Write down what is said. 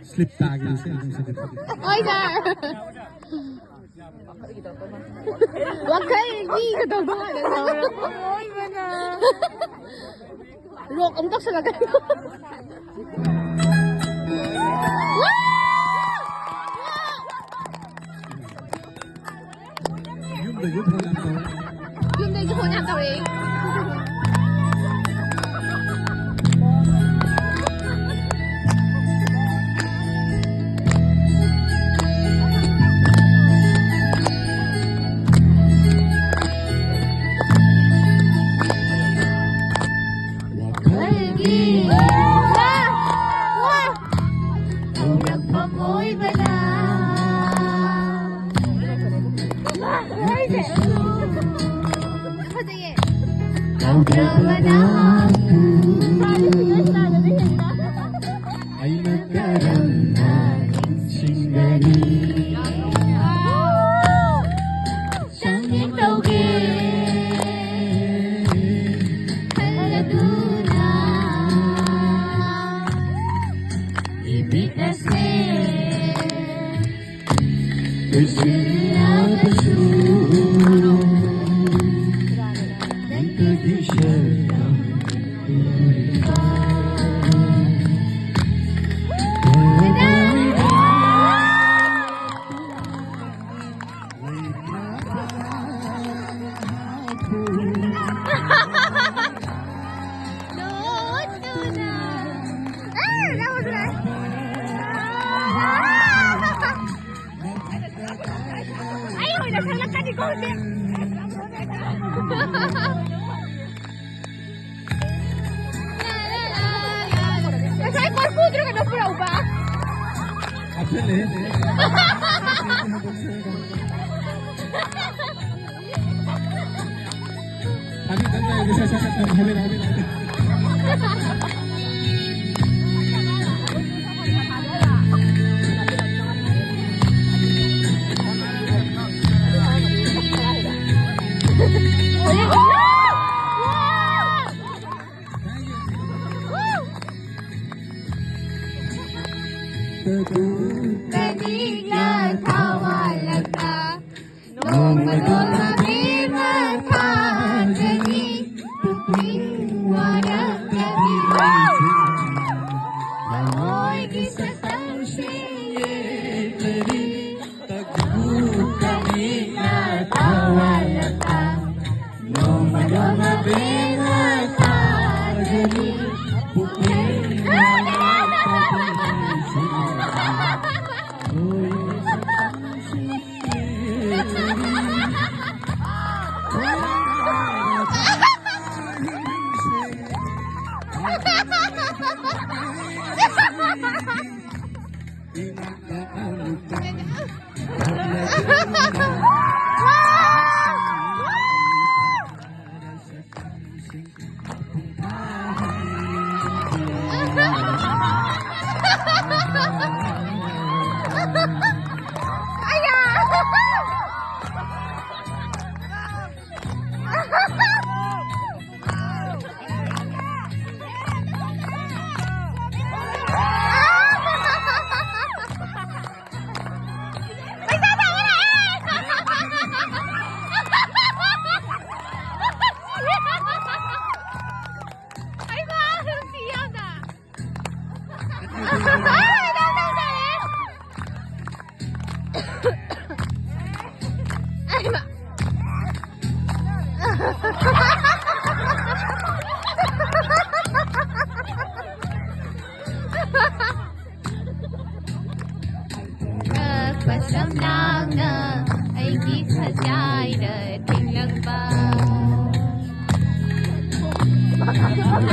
slip tag kasi ang sakit. Oy, sir! Wag kayo, hindi ka daw doon. Oy, mana. Rock, umtak sa lagay ko. Yun na yung na tawing. Ay nagkaroon ng singgali siyang itawin haladuna ibig kasi bersiap-bersuruh dan tradisi Saya korpo dulu kan pura ubah. Apa ni? Kami tanda bisa sangat hamil. Kanina tawalata Nomadona bimata Jani Tukwing walang kabibisi Amoy gisasang siye Kanina tawalata Nomadona bimata Jani Tukwing walang kabibisi Pasamnang na ay di sadya